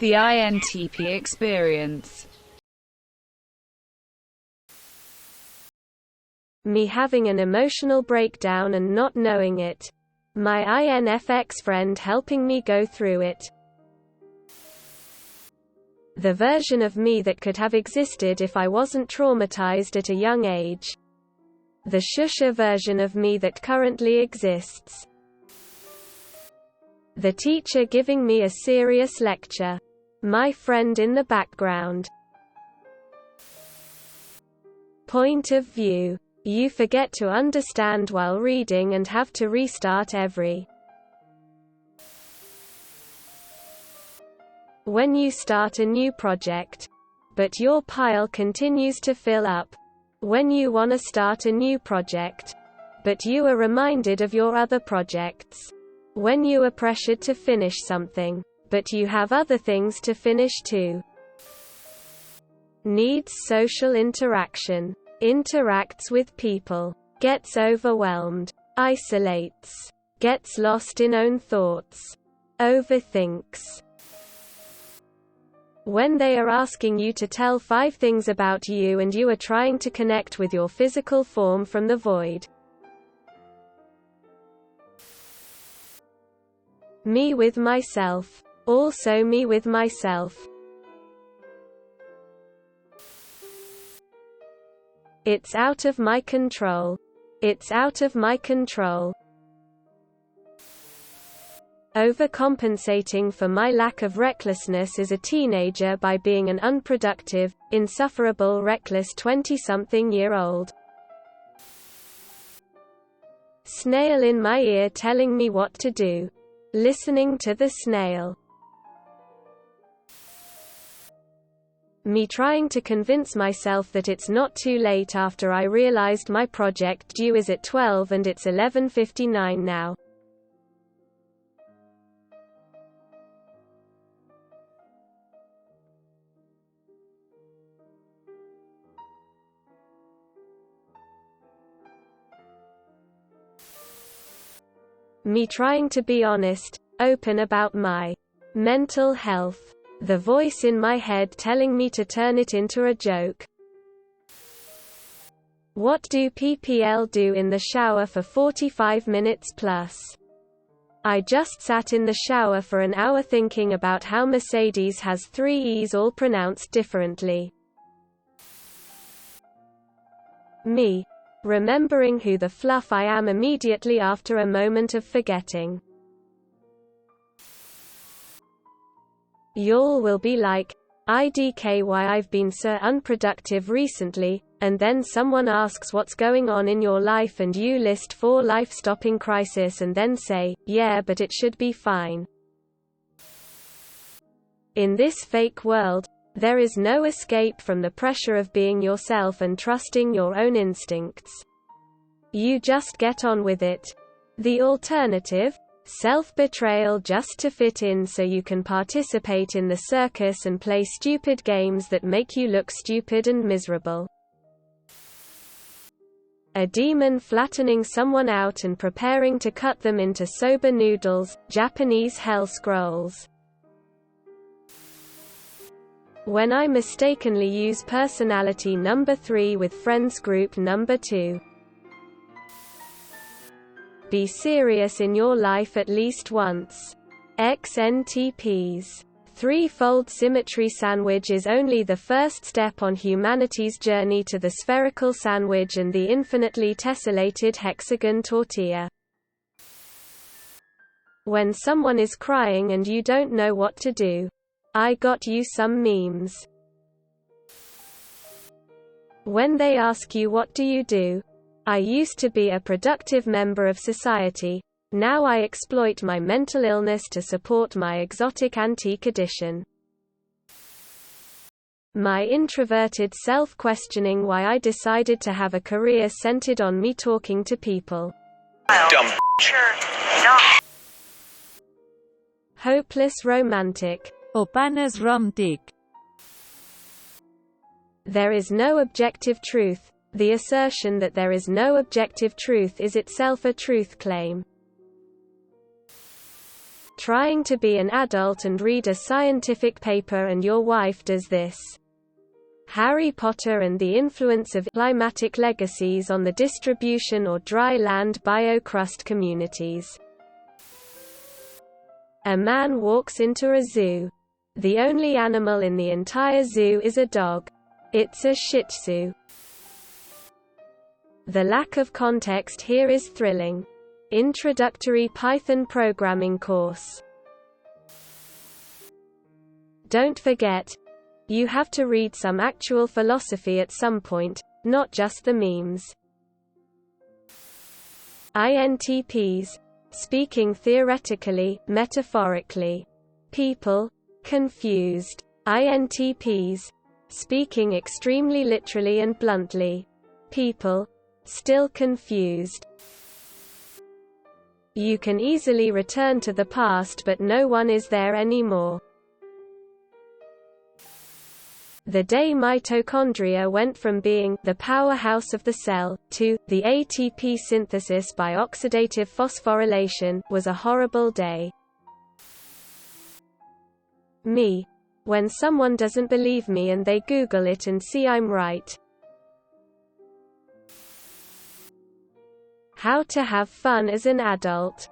The INTP experience. Me having an emotional breakdown and not knowing it. My INFX friend helping me go through it. The version of me that could have existed if I wasn't traumatized at a young age. The shusha version of me that currently exists. The teacher giving me a serious lecture. My friend in the background. Point of view. You forget to understand while reading and have to restart every. When you start a new project. But your pile continues to fill up. When you wanna start a new project. But you are reminded of your other projects. When you are pressured to finish something. But you have other things to finish too. Needs social interaction. Interacts with people. Gets overwhelmed. Isolates. Gets lost in own thoughts. Overthinks. When they are asking you to tell 5 things about you and you are trying to connect with your physical form from the void. Me with myself. Also me with myself. It's out of my control. It's out of my control. Overcompensating for my lack of recklessness as a teenager by being an unproductive, insufferable reckless 20-something-year-old. Snail in my ear telling me what to do. Listening to the snail. Me trying to convince myself that it's not too late after I realized my project due is at 12 and it's 11:59 now. Me trying to be honest, open about my mental health. The voice in my head telling me to turn it into a joke. What do PPL do in the shower for 45 minutes plus? I just sat in the shower for an hour thinking about how Mercedes has 3 E's all pronounced differently. Me. Remembering who the fluff I am immediately after a moment of forgetting. Y'all will be like, IDK why I've been so unproductive recently, and then someone asks what's going on in your life and you list 4 life-stopping crises and then say, yeah but it should be fine. In this fake world, there is no escape from the pressure of being yourself and trusting your own instincts. You just get on with it. The alternative? Self-betrayal just to fit in so you can participate in the circus and play stupid games that make you look stupid and miserable. A demon flattening someone out and preparing to cut them into soba noodles, Japanese hell scrolls. When I mistakenly use personality number 3 with friends group number 2. Be serious in your life at least once. INTPs. 3-fold symmetry sandwich is only the first step on humanity's journey to the spherical sandwich and the infinitely tessellated hexagon tortilla. When someone is crying and you don't know what to do. I got you some memes. When they ask you what do you do? I used to be a productive member of society, now I exploit my mental illness to support my exotic antique edition. My introverted self questioning why I decided to have a career centered on me talking to people. Dumb. Sure. No. Hopeless romantic. Opanas romantic. There is no objective truth. The assertion that there is no objective truth is itself a truth claim. Trying to be an adult and read a scientific paper and your wife does this. Harry Potter and the influence of climatic legacies on the distribution or dry land biocrust communities. A man walks into a zoo. The only animal in the entire zoo is a dog. It's a Shih Tzu. The lack of context here is thrilling. Introductory Python programming course. Don't forget, you have to read some actual philosophy at some point, not just the memes. INTPs, speaking theoretically, metaphorically. People, confused. INTPs, speaking extremely literally and bluntly. People, still confused. You can easily return to the past, but no one is there anymore. The day mitochondria went from being the powerhouse of the cell to the ATP synthesis by oxidative phosphorylation was a horrible day. Me. When someone doesn't believe me and they Google it and see I'm right. How to have fun as an adult.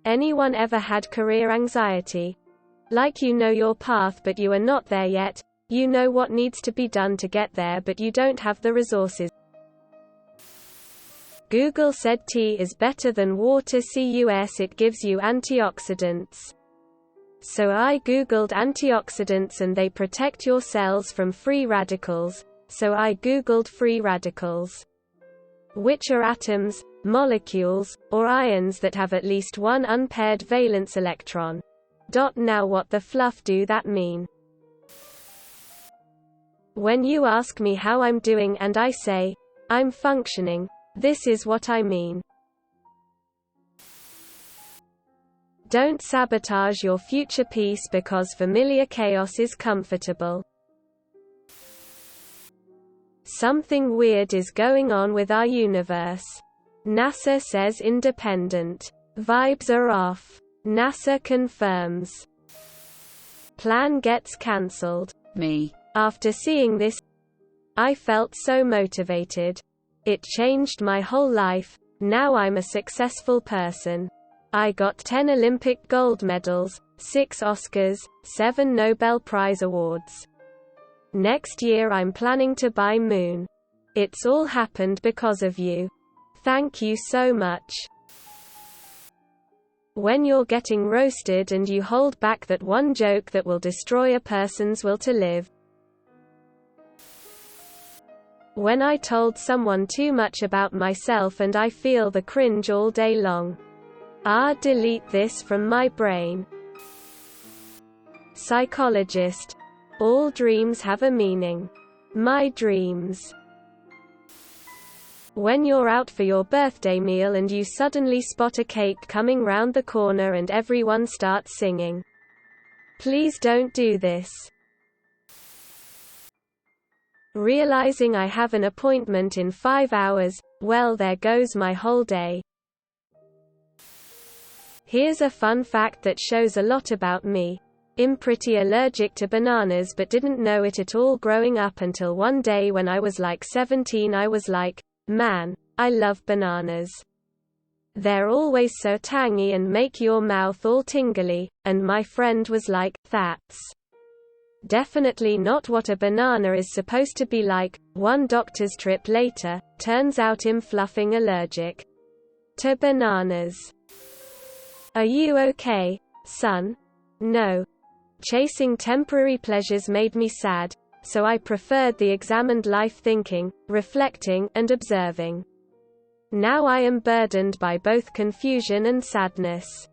Anyone ever had career anxiety? Like you know your path but you are not there yet, you know what needs to be done to get there but you don't have the resources. Google said tea is better than water cus it gives you antioxidants. So I googled antioxidants and they protect your cells from free radicals, so I googled free radicals. Which are atoms, molecules, or ions that have at least one unpaired valence electron. Now what the fluff do that mean? When you ask me how I'm doing and I say, I'm functioning, this is what I mean. Don't sabotage your future peace because familiar chaos is comfortable. Something weird is going on with our universe. NASA says independent. Vibes are off. NASA confirms. Plan gets cancelled. Me. After seeing this, I felt so motivated. It changed my whole life. Now I'm a successful person. I got 10 Olympic gold medals, 6 Oscars, 7 Nobel Prize awards. Next year I'm planning to buy Moon. It's all happened because of you. Thank you so much. When you're getting roasted and you hold back that one joke that will destroy a person's will to live. When I told someone too much about myself and I feel the cringe all day long. Delete this from my brain. Psychologist. All dreams have a meaning. My dreams. When you're out for your birthday meal and you suddenly spot a cake coming round the corner and everyone starts singing. Please don't do this. Realizing I have an appointment in 5 hours, well there goes my whole day. Here's a fun fact that shows a lot about me. I'm pretty allergic to bananas but didn't know it at all growing up until one day when I was like 17 I was like, man, I love bananas. They're always so tangy and make your mouth all tingly, and my friend was like, that's definitely not what a banana is supposed to be like. One doctor's trip later, turns out I'm fluffing allergic to bananas. Are you okay, son? No. Chasing temporary pleasures made me sad, so I preferred the examined life thinking, reflecting, and observing. Now I am burdened by both confusion and sadness.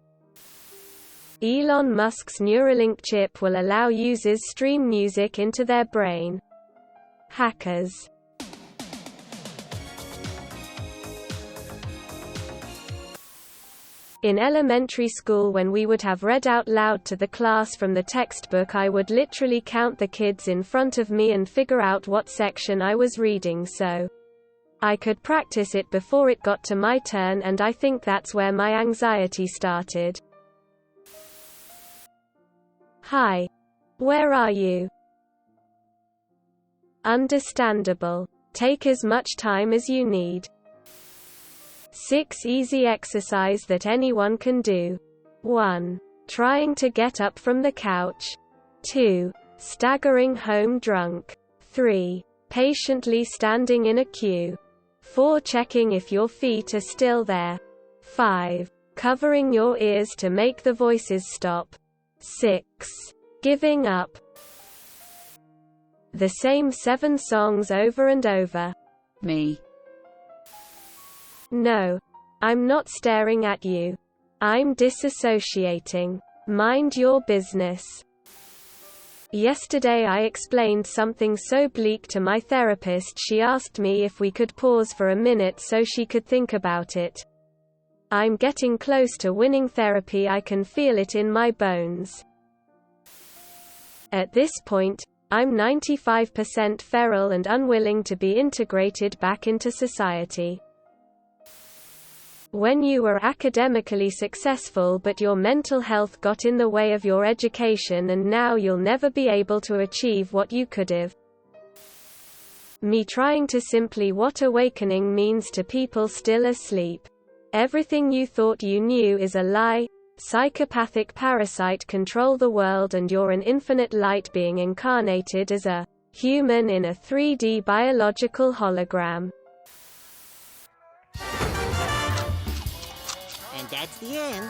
Elon Musk's Neuralink chip will allow users stream music into their brain. Hackers. In elementary school when we would have read out loud to the class from the textbook I would literally count the kids in front of me and figure out what section I was reading so I could practice it before it got to my turn, and I think that's where my anxiety started. Hi. Where are you? Understandable. Take as much time as you need. 6 easy exercise that anyone can do. 1. Trying to get up from the couch. 2. Staggering home drunk. 3. Patiently standing in a queue. 4. Checking if your feet are still there. 5. Covering your ears to make the voices stop. 6. Giving up. The same 7 songs over and over. Me. No. I'm not staring at you. I'm disassociating. Mind your business. Yesterday I explained something so bleak to my therapist, she asked me if we could pause for a minute so she could think about it. I'm getting close to winning therapy, I can feel it in my bones. At this point, I'm 95% feral and unwilling to be integrated back into society. When you were academically successful but your mental health got in the way of your education, and now you'll never be able to achieve what you could have. Me trying to simply what awakening means to people still asleep. Everything you thought you knew is a lie. Psychopathic parasite control the world, and you're an infinite light being incarnated as a human in a 3D biological hologram. And that's the end.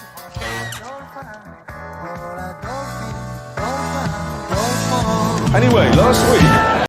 Anyway, last week